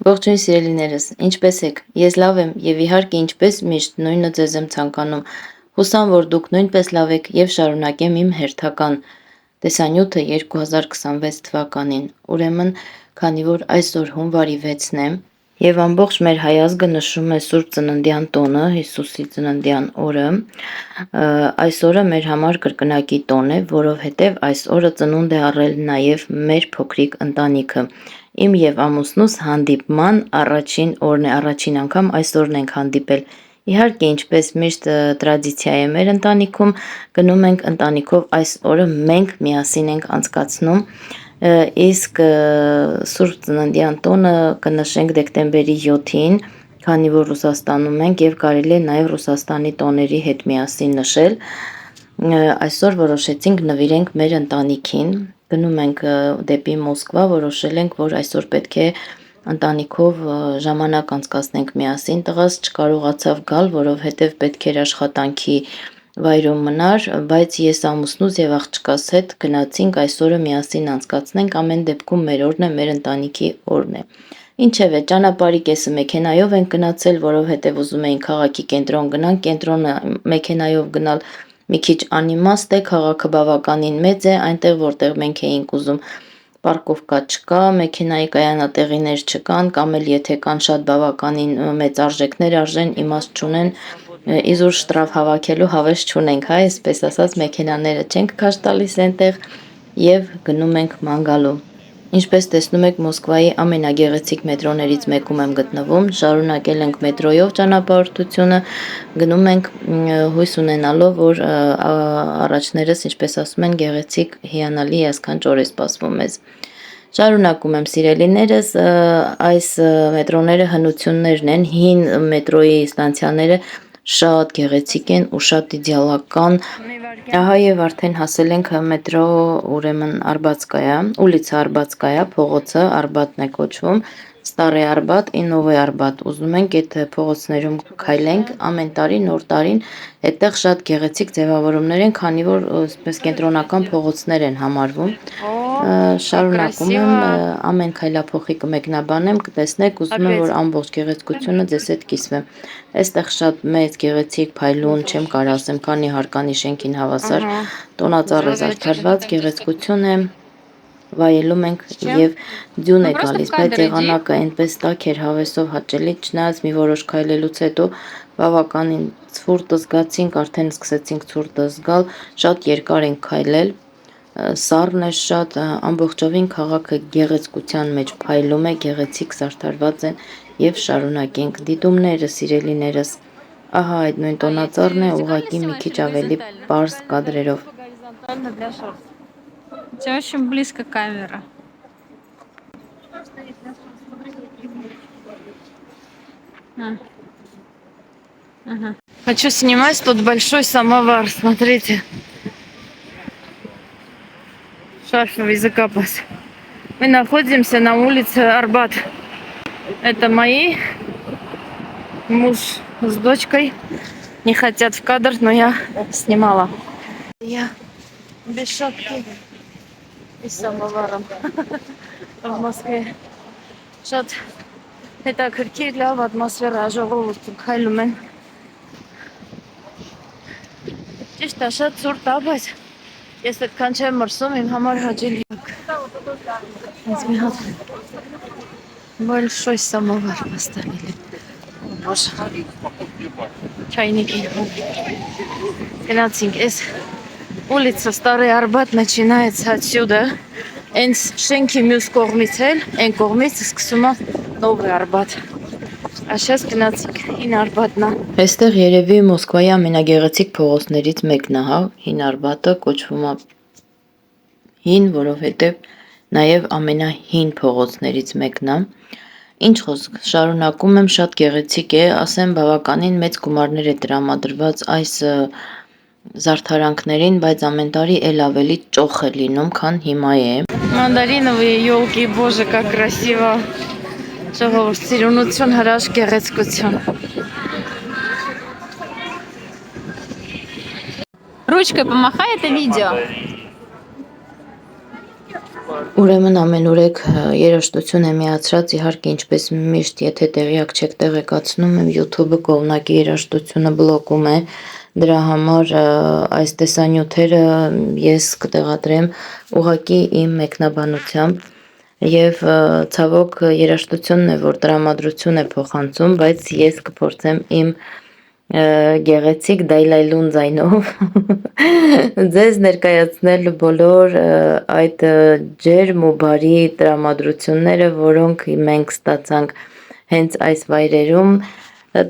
Ողջույն սիրելիներս, ինչպե՞ս եք։ Ես լավ եմ եւ իհարկե ինչպես միշտ նույնը ձեզ եմ ցանկանում։ Հուսամ, որ դուք նույնպես լավ եք եւ շարունակեմ իմ հերթական տեսանյութը 2026 թվականին։ Ուրեմն, քանի որ այսօր հունվարի 6-ն է եւ ամբողջ մեր հայ ազգը նշում է Սուրբ Ծննդյան տոնը, Հիսուսի ծննդյան օրը, այս օրը մեր համար կրկնակի տոն է, որովհետեւ այս օրը ծնունդ է առել նաեւ մեր փոքրիկ ընտանիքը։ Իմ եւ ամուսնուս հանդիպման առաջին օրն է, առաջին անգամ այսօրն ենք հանդիպել։ Իհարկե, ինչպես միշտ տրադիցիա է մեր ընտանիքում, գնում ենք ընտանիքով այս օրը մենք միասին ենք անցկացնում, իսկ Սուրբ Ծննդյան տոնը կնշենք դեկտեմբերի 7-ին, քանի որ Ռուսաստանում ենք եւ կարելի է նաեւ Ռուսաստանի տոների հետ միասին նշել։ Այսօր որոշեցինք նվիրենք մեր ընտանիքին, գնում ենք դեպի Մոսկվա, որոշել ենք, որ այսօր պետք է ընտանիքով ժամանակ անցկացնենք միասին, տղաս չկարողացավ գալ, որովհետև պետք էր աշխատանքի վայրում մնար, բայց ես ամուսնուս եւ աղջկաս հետ գնացինք այսօրը միասին անցկացնենք, ամեն դեպքում մեր օրն է, մեր ընտանիքի օրն է։ Ինչևէ, ճանապարհի կեսը մեքենայով ենք գնացել, որովհետև ուզում էինք քաղաքի կենտրոն գնանք, կենտրոնը մեքենայով գնալ մի քիչ անիմաստ է, քաղաքը բավականին մեծ է, այնտեղ որտեղ մենք էինք ուզում պարկովկա չկա, մեքենայի կայանատեղիներ չկան, կամ էլ եթե կան շատ բավականին մեծ արժեքներ արժեն, իմաստ չունեն, իզուր շտրաֆ հավաքելու հավես չունենք, հա, այսպես ասած մեքենաները չենք քաշ տալիս այնտեղ եւ գնում ենք ման գալու։ Ինչպես տեսնում եք, Մոսկվայի ամենագեղեցիկ մետրոներից մեկում եմ գտնվում, շարունակել ենք մետրոյով ճանապարհորդությունը, գնում ենք հույս ունենալով, որ առաջներս, ինչպես ասում են, գեղեցիկ, հիանալի, հիասքանչ օր է սպասվում մեզ։ Շարունակում եմ սիրելիներս, այս մետրոները հնություններն են, հին մետրոյի ստանցիաները շատ գեղեցիկ են ու շատ իդեալական։ Ահա եւ արդեն հասել ենք մետրո, ուրեմն Արբատսկայա, ուլիցա Արբատսկայա, փողոցը Արբատն է կոչվում, Ստարե Արբատ, Ինովե Արբատ։ Ուզում ենք այդ փողոցներում քայլենք, ամեն տարի նոր տարին այդտեղ շատ գեղեցիկ ձևավորումներ են, քանի որ այսպես կենտրոնական փողոցներ են համարվում։ Շարունակում եմ, ամեն քայլափոխի կմեկնաբանեմ, կտեսնեք, ուզում եմ, որ ամբողջ գեղեցկությունը ձեզ հետ կիսվեմ։ Այստեղ շատ մեծ գեղեցիկ փայլուն, չեմ կարող ասեմ, քանի հարկանի շենքին հավասար, տոնածառ է զարդարված, գեղեցկություն է, վայելում ենք եւ ձյուն է գալիս, բայց եղանակը այնպես տաք էր, հավեսով հաճելի, չնայած մի որոշ քայլելուց հետո բավականին ցուրտ զգացինք, արդեն սկսեցինք ցուրտը զգալ, շատ երկար ենք քայլել, սառն է շատ, ամբողջովին քաղաքը գեղեցկության մեջ փայլում է, գեղեցիկ զարդարված են եւ շարունակենք դիտումները, սիրելիներս։ Ահա այդ նույն տոնածառն է, ուղղակի մի քիչ ավելի պարզ կադրերով։ У тебя очень близко камера. Ага. Хочу снимать тут большой самовар, смотрите. Шарфовый закопать. Мы находимся на улице Арбат. Это мои. Муж с дочкой не хотят в кадр, но я снимала. Я без шапки и с самоваром в Москве. Շատ հետաքրքիր լավ ատմոսֆերա ժողովուրդը քայլում են։ Ճիշտ է, շատ ցուրտ է, բայց ես այդքան չեմ մրսում, իմ համար հաճելի է։ Այս մի հատ большой самовар поставили. Боже. Чайники. Гнацинг. Улица Старый Арбат начинается отсюда. Энс շենքի մյուս կողմից էլ, այն կողմից սկսում է Նովый Արբատ։ Աշես գնացինք Հին Արբատնա։ Այստեղ երևի Մոսկվայի ամենագեղեցիկ փողոցներից մեկն է, հա, Հին Արբատը կոչվում է հին, որովհետև նաև ամենահին փողոցներից մեկն է։ Ինչ խոսք, շարունակում եմ, շատ գեղեցիկ է, ասեմ բավականին մեծ գումարներ է տրամադրված այս զարդարանքներին, բայց ամեն տարի էլ ավելի ճոխ է լինում, քան հիմա է։ Мандариновые елки, боже, как красиво. Ժողովուրդ, սիրունություն, հրաշ գեղեցկություն։ Ручкой помахай, это видео. Ուրեմն ամենուրեք երաժշտություն է միացրած, իհարկե ինչպես միշտ, եթե տեղյակ չեք տեղեկացնում եմ, YouTube-ը կողմնակի երաժշտությունը բլոկում է, դրա համար այս տեսանյութերը ես կտեղադրեմ ուղղակի իմ մեկնաբանությամբ եւ ցավոք երաժշտությունն է, որ տրամադրություն է փոխանցում, բայց ես կփորձեմ իմ գեղեցիկ դայլայլուն ձայնով ձեզ ներկայացնել բոլոր այդ ջերմ ու բարի տրամադրությունները, որոնք մենք ստացանք հենց այս վայրերում։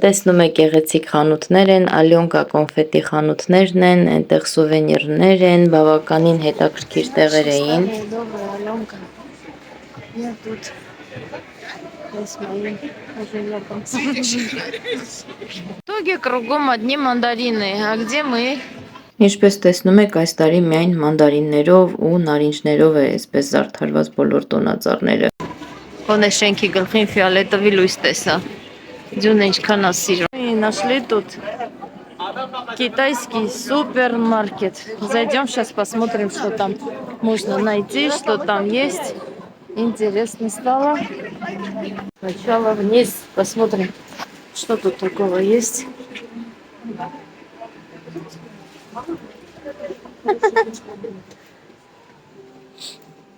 Տեսնում եք գեղեցիկ խանութներ են, Ալյոնկա կոնֆետի խանութներն են, այնտեղ սուվենիրներ են, բավականին հետաքրքիր տեղեր էին։ Я тут с моим живёком. В итоге кругом одни мандарины. А где мы? Ինչպես տեսնում եք, այս տարի միայն մանդարիններով ու նարինջներով է այսպես զարդարված բոլոր տոնածառները։ Հոնե շենքի գլխին ֆիոլետովի լույս տեսա։ Ձյունը ինչքան է սիրում։ И нашли тут китайский супермаркет. Зайдем сейчас посмотрим, что там можно найти, что там есть. Интересно стало. Сначала вниз посмотрим, что тут такого есть.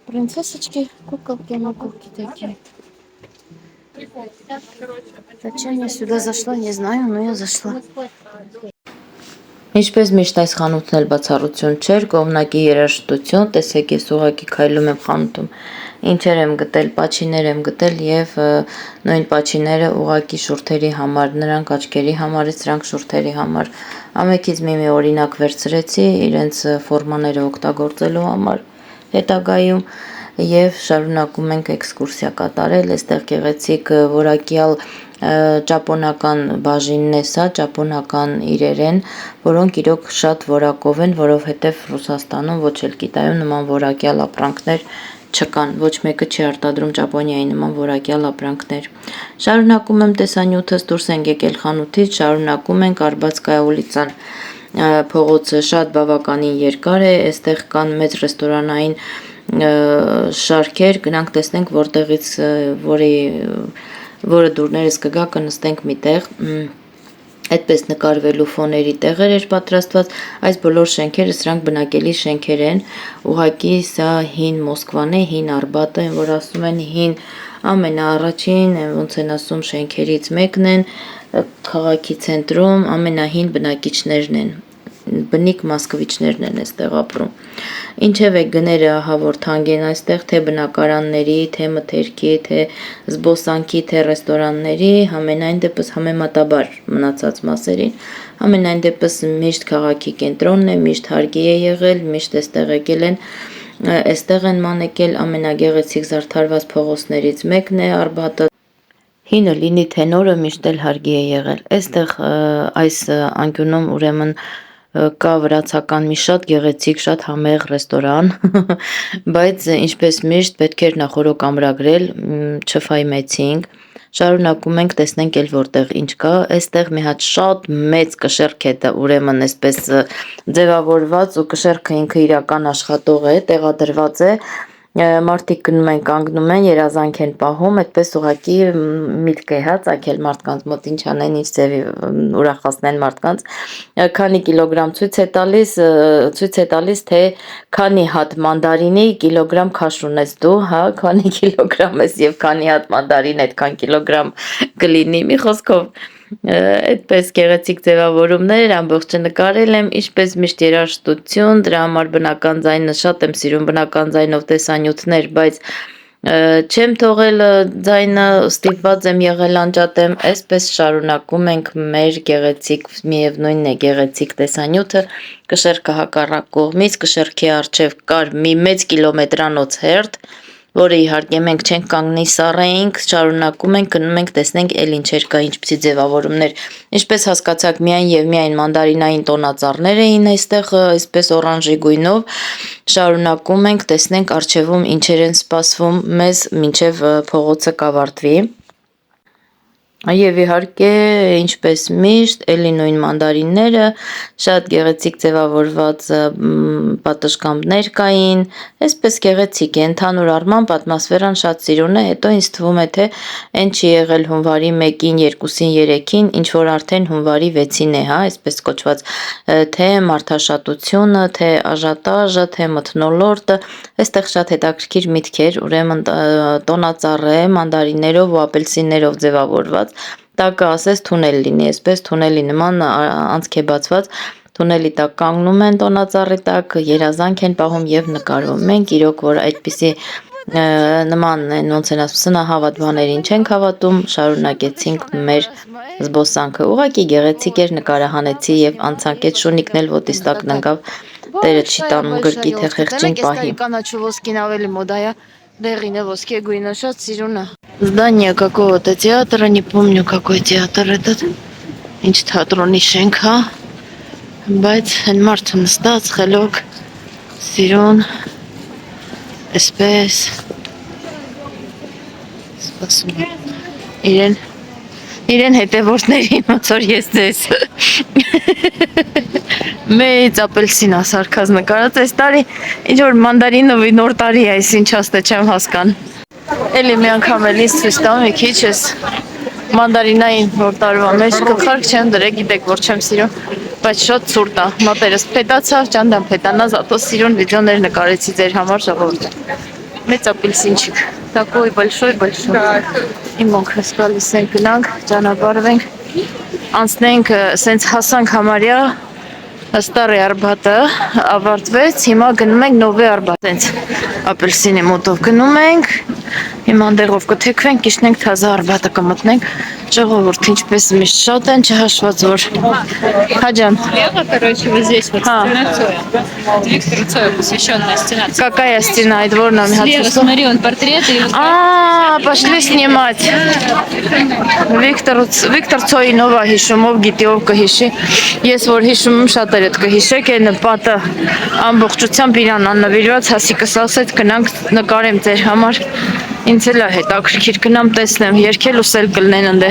Принцессочки, куколки, макулки такие. Зачем я сюда зашла, не знаю, но я зашла. Ինչպես միշտ այս խանութն էլ բացառություն չէր, կողմնակի երաժշտություն, տեսեք ես ուղղակի քայլում եմ խանութում, ինչեր եմ գտել, պաչիներ եմ գտել եւ նույն պաչիները ուղղակի շուրթերի համար, նրանք աչքերի համար, սրանք շուրթերի համար, ամենից մի օրինակ վերցրեցի իրենց ֆորմաները օգտագործելու համար հետագայում եւ շարունակում ենք էքսկուրսիա կատարել, այստեղ գեղեցիկ որակյալ ճապոնական բաժինն է սա, ճապոնական իրեր են, որոնք իրոք շատ որակով են, որովհետև Ռուսաստանում ոչ էլ Կիտայում նման որակյալ ապրանքներ չկան, ոչ մեկը չի արտադրում Ճապոնիայի նման որակյալ ապրանքներ։ Շարունակում եմ տեսանյութս, դուրս ենք եկել խանութից, շարունակում ենք Արբատская ուլիցան փողոցը շատ բավականին երկար է, այստեղ կան մեծ ռեստորանային շարքեր, գնանք տեսնենք որտեղից որը դուրներս կգա կնստենք միտեղ, այդպես նկարվելու ֆոների տեղեր էր պատրաստված, այս բոլոր շենքերը սրանք բնակելի շենքեր են, ուղղակի սա հին Մոսկվան է, հին Արբատը, որ ասում են հին ամենաառաջին, ոնց են ասում շենքերից մեկն են, քաղաքի ցենտրում ամենահին բնակիչներն են, բնիկ մոսկվիչներն են այստեղ ապրում։ Ինչև է գները ահա որ թանկ են այստեղ, թե բնակարանների, թե մթերքի, թե զբոսանքի, թե ռեստորանների, համենայն դեպս համեմատաբար մնացած մասերին, համենայն դեպս միշտ քաղաքի կենտրոնն է, միշտ հարգի է եղել, միշտ այստեղ եկել են, այստեղ են մանեկել ամենագեղեցիկ զարդարված փողոցներից մեկն է Արբատը։ Հինը լինի թե նորը միշտ էլ հարգի է եղել։ Այստեղ այս անկյունում ուրեմն կա վրացական մի շատ գեղեցիկ, շատ համեղ ռեստորան, բայց ինչպես միշտ պետք էր նախորոք ամրագրել, չֆայմեցինք, շարունակում ենք տեսնենք էլ որտեղ ինչ կա, այստեղ մի հատ շատ մեծ կշեռք է, ուրեմն այսպես ձևավորված ու կշեռքը ինքը իրական աշխատող է, տեղադրված է, մարդիկ գնում են կանգնում են, երազանք են պահում, այդպես ուղղակի միտք է հա ծագել մարդկանց մոտ ինչ անեն, ինչ ձևի ուրախացնեն մարդկանց, քանի կիլոգրամ ցույց է տալիս, թե քանի հատ մանդարինի կիլոգրամ քաշ ունես դու, հա, քանի կիլոգրամ ես եւ քանի հատ մանդարին այդքան կիլոգրամ կլինի, մի խոսքով այդպես գեղեցիկ ձևավորումներ ամբողջը նկարել եմ, ինչպես միշտ երաժշտություն, դրա համար բնական ձայնը շատ եմ սիրում բնական ձայնով տեսանյութներ, բայց չեմ թողել ձայնը, ստիպված եմ եղել անջատեմ, այսպես շարունակում ենք մեր գեղեցիկ, միևնույնն է գեղեցիկ տեսանյութը, կշեռքը հակառակ կողմից, կշեռքի առջև կար մի մեծ կիլոմետրանոց հերթ, որը իհարկե մենք չենք կանգնի սառեինք, շարունակում ենք, գնում ենք տեսնենք էլ ինչեր կա, ինչպիսի ձևավորումներ, ինչպես հասկացաք միայն եւ միայն մանդարինային տոնածառներ էին այստեղ, այսպես օրանժի գույնով, շարունակում ենք տեսնենք առջևում ինչեր են սպասվում մեզ մինչեւ փողոցը կավարտվի, Եվ իհարկե, ինչպես միշտ, էլի նույն մանդարինները, շատ գեղեցիկ ձևավորված պատշգամբներ կային, այսպես գեղեցիկ է, ընդհանուր առմամբ ատմոսֆերան շատ սիրուն է, հետո ինձ թվում է, թե այն չի եղել հունվարի 1-ին, 2-ին, 3-ին, ինչ որ արդեն հունվարի 6-ին է, հա, այսպես կոչված, թե մարդաշատությունը, թե աժատաժը, թե մթնոլորտը, այստեղ շատ հետաքրքիր միտքեր, ուրեմն տոնածառ է, մանդարիններով ու ապելսիններով ձևավորված, տակը ասես թունել լինի, այսպես թունելի նման անցք է բացված, թունելի տակ կանգնում են տոնածառի տակ, երազանք են պահում եւ նկարում։ Մենք իրոք որ այդպիսի նման ոնց են ասում սնահավատ բաներին չենք հավատում, շարունակեցինք մեր զբոսանքը։ Ուղղակի գեղեցիկ էր, նկարահանեցի եւ անցանք այդ շունիկն էլ ոտիս տակ ընկավ, տերը չի տանում գրկի թե խեղճին պահի։ Կանաչու ոսկին ավելի մոդա է, դեղին է ոսկե գույնը շատ սիրուն է։ Здание какого-то театра, не помню какой театр этот, ինչ թատրոնի շենք, հա, բայց այն մարդը նստած, խելոք, սիրուն, այսպես, սպասում եմ, իրեն հետևորդներին ոնց որ ես ձեզ մեծ ապելսին ասարկած նկարած այս տարի ինչ որ մանդարինովի նոր տարի է, այսինչ հաստե չեմ հասկան։ Էլի մի անգամ էլի ցույց տամ մի քիչ ես մանդարինային նոր տարվա մեջ գլխարկ չեմ դրել, գիտեք որ չեմ սիրում, բայց շատ ցուրտ է։ Մատերս փետացավ, ճանդամ փետանա, զատո սիրուն վիդեոներ նկարեցի ձեր համար ժողովուրդ։ Մեծ ապելսինчик, такой большой, Իմ օնքս գալիս ենք գնանք, ճանապարհվենք, անցնենք, սենց հասանք համարյա Ստարի Արբատը ավարտվեց, հիմա գնում ենք Նովի Արբատ, սենց ապելսինի մոտով գնում ենք, հիմա այնտեղով կթեքվենք, կիջնենք Թազա Արբատը կմտնենք, ժողովուրդ ինչպես միշտ շատ են, չհաշված որ Հաջան, Короче, вот здесь вот стена Цоя. Виктор Цоя, посвященная стена Цоя. какая стена, այդ որն է Слева, смотри, он портрет. И вот Пошли снимать. Վիկտոր Ցոյի նովա հիշում, ով գիտի, ով կհիշի։ Ես որ հիշում եմ շատ էր այդ կհիշեք, այն պատը ամբողջությամբ իրան աննվիրված հասիկս ասեց գնանք նկարեմ ձեր համար։ Ինձ էլ է հետաքրքիր գնամ տեսնեմ, երկել ուսել կլնեն ընդ։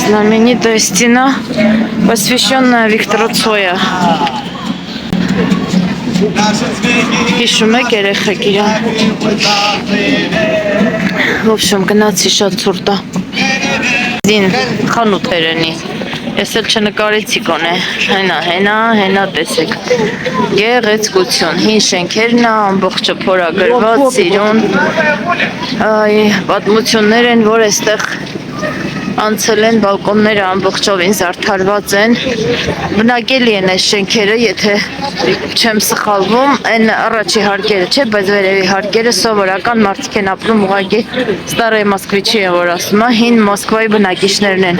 Знаменитая стена, посвященная Виктору Цоя. Հիշում եք երեխեք իրան։ В общем, գնացի շատ ցուրտ է։ Դին խանութեր ენი։ Ես էլ չնկարեցի կոնե։ Հենա տեսեք։ Գեղեցկություն, հին շենքերն է, ամբողջը փորագրված, սիրուն։ Այ պատմություններ են, որ այստեղ անցել են, բալկոնները ամբողջովին զարդարված են, բնակելի են այս շենքերը, եթե չեմ սխալվում, այն առաջի հարկերը չէ, բայց վերևի հարկերը սովորական մարդիկ են ապրում, ուղղակի Ստարայ Մոսկվիչի է որ ասում է, հին Մոսկվայի բնակիչներն են։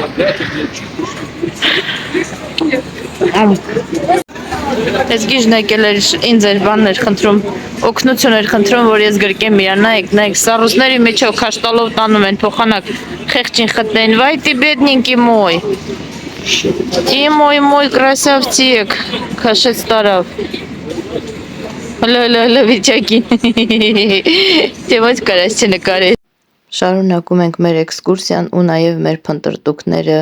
Ես գիժն եկել էր ինձ էր բաններ խնդրում, օգնություն էր խնդրում, որ ես գրկեմ իրան, նայեք, սառուսների մեջով քաշտալով տանում են փոխանակ խեղճին խտնեն, վայ ты бедненький мой, ты мой красавчик, քաշեց տարավ, հլը վիճակին, թե ոչ կարաս չնկարես։ Շարունակում ենք մեր էքսկուրսիան ու նաև մեր փնտրտուքները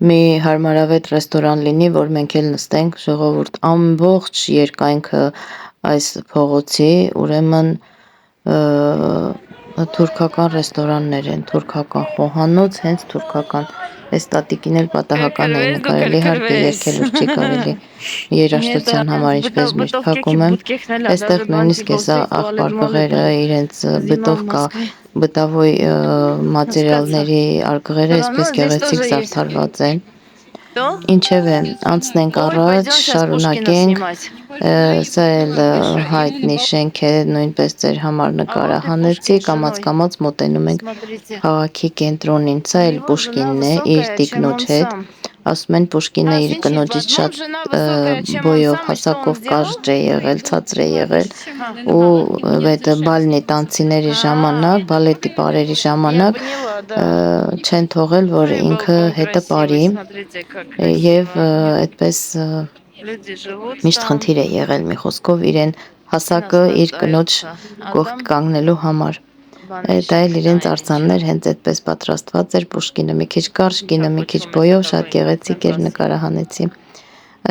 մի հարմարավետ ռեստորան լինի, որ մենք էլ նստենք, ժողովուրդ ամբողջ երկայնքը այս փողոցի, ուրեմն թուրքական ռեստորաններ են, թուրքական խոհանոց, հենց թուրքական, այս տատիկին էլ պատահական է նկարել, իհարկե երկել չի կարելի երաժշտության համար, ինչպես միշտ փակում եմ, այստեղ նույնիսկ այս աղբար իրենց բտով կա բտավոյ մատերիալների արգղերը այսպես գեղեցիկ զարդարված են։ Ինչևէ, անցնենք առաջ, շարունակենք, սա էլ հայտնի շենք է, նույնպես ձեր համար նկարահանեցի, կամաց մոտենում ենք քաղաքի կենտրոնին, սա էլ Պուշկինն է, իր տիկնոջ հետ, ասում են Պուշկինը իր կնոջից շատ բոյով, հասակով կարճ է եղել, ցածր է եղել ու այդ բալնի տանցիների ժամանակ, բալետի պարերի ժամանակ չեն թողել, որ ինքը հետը պարի եւ այդպես միշտ խնդիր է եղել մի խոսքով իրեն հասակը իր կնոջ կողք կանգնելու համար։ Դա էլ իրենց արձաններ հենց այդպես պատրաստված էր, Պուշկինը մի քիչ կարճ, կինը մի քիչ բոյով, շատ գեղեցիկ էր, նկարահանեցի։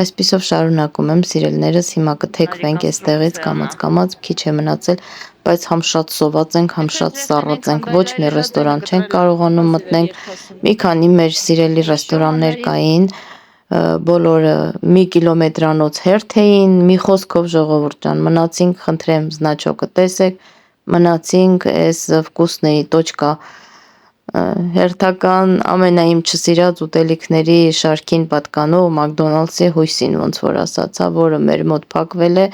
Այսպիսով շարունակում եմ, սիրելիներս, հիմա կթեքվենք այստեղից կամաց-կամաց, քիչ է մնացել, բայց համ շատ սոված ենք, համ շատ սառած ենք, ոչ մի ռեստորան չենք կարողանում մտնենք, մի քանի մեր սիրելի ռեստորաններ կային, բոլորը մի կիլոմետրանոց հերթ էին, մի խոսքով ժողովուրդ ջան, մնացինք, խնդրեմ, զնաչոկը տեսեք, մնացինք այս վկուսնեի տոչկա հերթական ամենայիմ չսիրած ուտելիքների շարքին պատկանող Մակդոնալդսի հույսին, ոնց որ ասացա, որը մեր մոտ փակվել է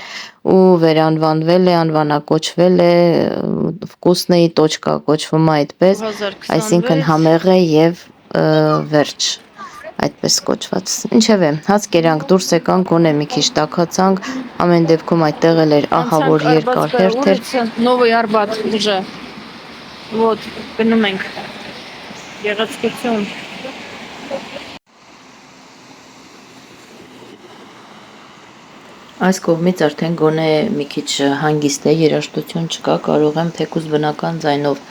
ու վերանվանվել է, անվանակոչվել է, վկուսնեի տոչկա կոչվում է այդպես, այսինքն համեղ է եւ վերջ, այդպես կոչված։ Ինչևէ, հաց կերանք, դուրս եկանք, գոնե մի քիչ տաքացանք, ամեն դեպքում այդտեղ էլ էր ահավոր երկար հերթ էր։ Նովый Արբաթ уже։ Вот, գնում ենք։ Գեղեցկություն։ Այս կողմից արդեն գոնե մի քիչ հանգիստ է, երաժշտություն չկա, կարող եմ թեկուզ բնական ձայնով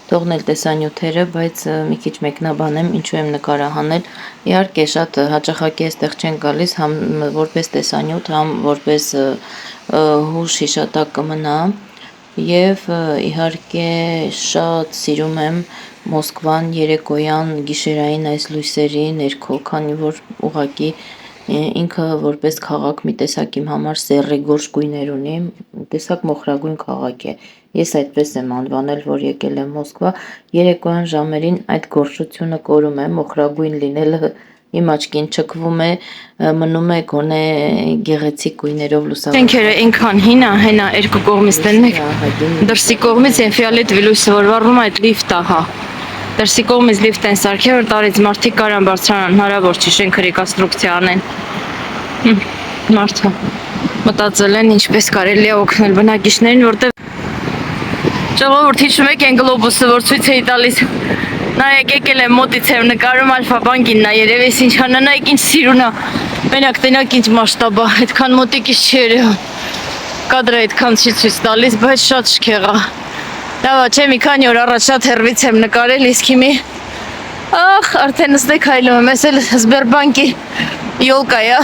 թողնել տեսանյութերը, բայց մի քիչ մեկնաբանեմ, ինչու եմ նկարահանել։ Իհարկե շատ հաճախակի այստեղ չեն գալիս, համ որպես տեսանյութ, համ որպես հուշ հիշատակ կմնա, եւ իհարկե շատ սիրում եմ Մոսկվան երեկոյան գիշերային այս լույսերի ներքո, քանի որ ուղղակի ինքը որպես քաղաք մի տեսակ իմ համար սեռի գորշ գույներ ունի, տեսակ մոխրագույն քաղաք է։ Ես այդպես եմ անվանել, որ եկել եմ Մոսկվա, երեկոյան ժամերին այդ գորշությունը կորում է, մոխրագույն լինելը իմ աչքին չքվում է, մնում է գոնե գեղեցիկ գույներով լուսավորված։ Շենքերը այնքան հին է, հենա երկու կողմից տենեք։ Դրսի կողմից են ֆիոլետովի լույսը, որ վառվում է այդ լիֆտը, հա։ Դրսի կողմից լիֆտ են սարքել, որ տարից մարդիկ կարան բարձրանան, հնարավոր չի շենքը ռեկոնստրուկցիա անեն։ Մարդը մտածել են ինչպես կարելի է օգնել բնակիչներին, որտեղ ժողովուրդ հիշում եք այն գլոբուսը, որ ցույց էի տալիս։ Նայեք, եկել եմ մոտից եմ նկարում Ալֆա բանկին նա երևես ինչքան է, նայեք ինչ սիրուն է։ Մենակ տենակ ինչ մասշտաբ է, այդքան մոտիկից չի երևում։ Կադրը այդքան չի ցույց տալիս, բայց շատ շքեղ է։ Լավ է, չէ, մի քանի օր առաջ շատ հեռվից եմ նկարել, իսկ հիմի ախ, արդեն նստեք հայլում եմ, ես էլ Սբերբանկի յոլկա է,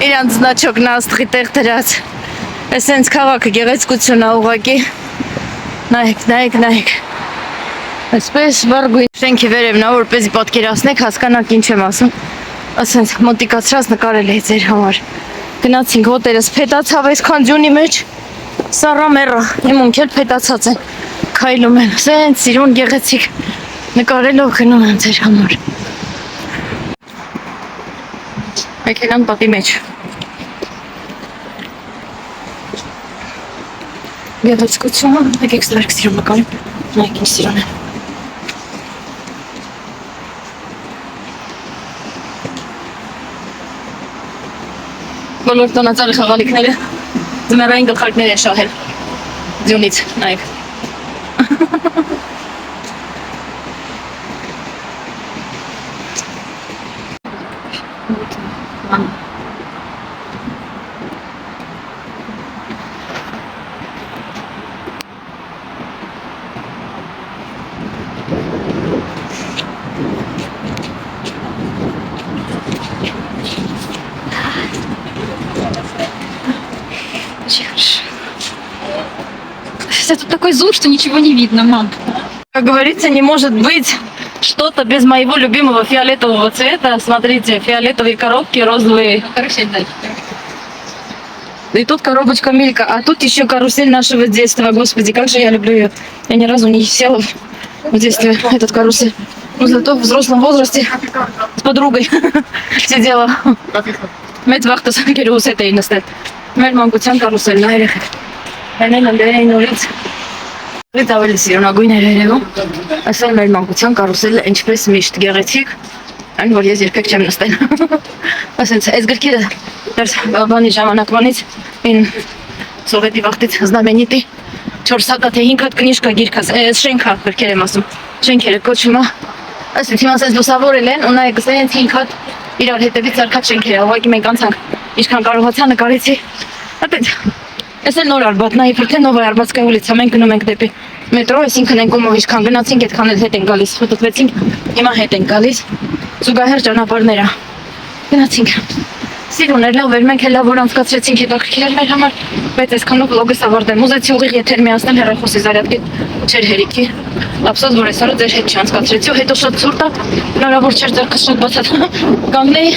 իրանց զնաչոկն աստղի տեղ դրած։ Ես հենց քաղաքը գեղեցկություն է ուղղակի։ Նայեք։ Այսպես վարգույն շենքի վերևն է, որպեսզի պատկերացնեք, հասկանաք ինչ եմ ասում։ Ասենց մոտիկացրած նկարել էի ձեր համար։ Գնացինք հոտելս փետացավ այսքան ձյունի մեջ։ Սառա մեռա, իմ ունքել փետացած են, քայլում են, սենց սիրուն գեղեցիկ նկարելով գնում եմ ձեր համար։ Եկել եմ պատի մեջ։ Գեղեցկությունը, եկեք սարք սիրում նկարեմ, նայեք ինչ սիրուն է։ Բոլոր տոնածալի խաղալիքները ձմեռային գլխարկներ են շահել ձյունից, նայեք։ Это тут такой зум, что ничего не видно, мам. Как говорится, не может быть что-то без моего любимого фиолетового цвета. Смотрите, фиолетовые коробки, розовые. Карусель дальше. И тут коробочка Милька, а тут еще карусель нашего детства. Господи, как же я люблю ее. Я ни разу не села в детстве этот карусель. Но зато в взрослом возрасте с подругой сидела. Մեծ գերուս հետ էին նստել։ Մեր մանկության կարուսելն է երեխեք։ Հենեն ընդերային նորից լից ավելի սիրունագույն էր երևում։ Ասել մեր մանկության կարուսելը ինչպես միշտ գեղեցիկ, այն որ ես երբեք չեմ նստել։ Ասենց այս գրքերը դեռ բանի ժամանակվանից ին սովետի վաղտից Знаменитый 4 հատ թե 5 հատ կնիժկա գիրքա, շենքա գրքեր եմ ասում։ Շենքերը կոչվում է։ Ասենց հիմա ասենց լուսավորել են ու նայեք ասենց 5 հատ իրար հետևից արքած շենքերը, ուղղակի մենք անցանք, ինչքան կարողացա նկարեցի։ Այդպես, ես էլ նոր Արբաթ, նայի, protože Նովայ Արբաթսկայա ուլիցա, մենք գնում ենք դեպի մետրո, այսինքն են կոմով ինչքան գնացինք, այդքան էլ հետ են գալիս, խոտոտվեցինք, հիմա հետ են գալիս, զուգահեռ ճանապարհներ է, գնացինք, սիրուն էր, լավ էր, մենք էլ լավ որ անցկացրեցինք, հետաքրքիր էր մեր համար, բայց այսքանով վլոգս ավարտեմ, ուզեցի ուղիղ եթեր միացնել հեռախոսի զարյատկի չէր հերիքի, ափսոս որ այսօրը ձեր հետ չանցկացրեցի ու հետո շատ ցուրտ է, հնարավոր չէր ձեռքս շատ բացած կանգնեի,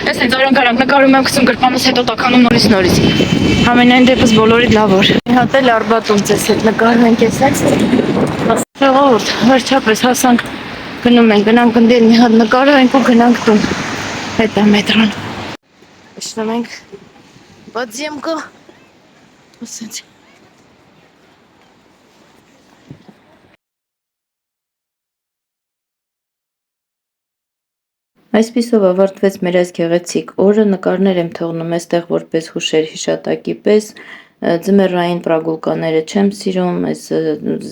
այս հենց արանք նկարում եմ գցում գրպանս հետո տականում նորից Համենայն դեպս բոլորիդ լավ օր։ Մի հատ էլ Արբատում ձեզ հետ նկարում ենք էսած։ Ժողովուրդ, վերջապես հասանք, գնանք գնդել մի հատ նկարենք ու գնանք տուն։ Հետ է մետրոն։ Իջնում ենք բadzemka։ Ասենց։ Այսպիսով ավարտվեց մեր այս գեղեցիկ օրը, նկարներ եմ թողնում այստեղ որպես հուշեր հիշատակի պես, ձմեռային պրագուլկաները չեմ սիրում, այս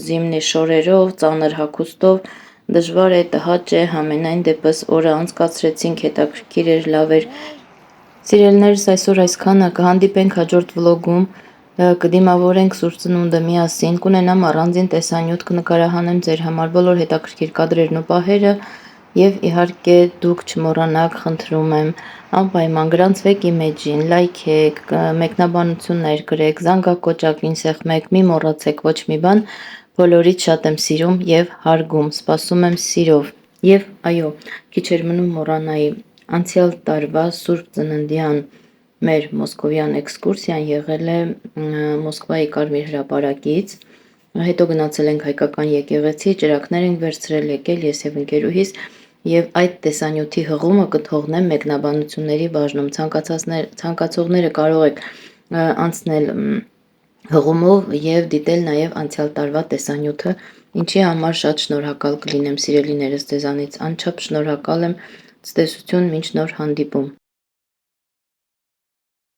զիմնի շորերով, ծանր հագուստով, դժվար է, տհաճ է, համենայն դեպս օրը անցկացրեցինք, հետաքրքիր էր, լավ էր։ Սիրելիներս այսօր այսքանը, կհանդիպենք հաջորդ վլոգում, կդիմավորենք Սուրբ Ծնունդը միասին, կունենամ առանձին տեսանյութ, կնկարահանեմ ձեր համար բոլոր հետաքրքիր կադրերն ու պահերը և իհարկե դուք չմոռանաք, խնդրում եմ, անպայման գրանցվեք իմեջին, լայքեք, մեկնաբանություններ գրեք, զանգակոճակին սեղմեք, մի մոռացեք ոչ մի բան, բոլորիդ շատ եմ սիրում և հարգում, սպասում եմ սիրով և այո, քիչ էր մնում մոռանայի, անցյալ տարվա Սուրբ Ծննդյան մեր մոսկովյան էքսկուրսիան եղել է Մոսկվայի Կարմիր հրապարակից, հետո գնացել ենք հայկական եկեղեցի, ճրագներ ենք վերցրել, եկել ես և ընկերուհիս և այդ տեսանյութի հղումը կթողնեմ մեկնաբանությունների բաժնում, ցանկացողները կարող եք անցնել հղումով և դիտել նաև անցյալ տարվա տեսանյութը, ինչի համար շատ շնորհակալ կլինեմ սիրելիներս ձեզանից, անչափ շնորհակալ եմ, ցտեսություն մինչ նոր հանդիպում։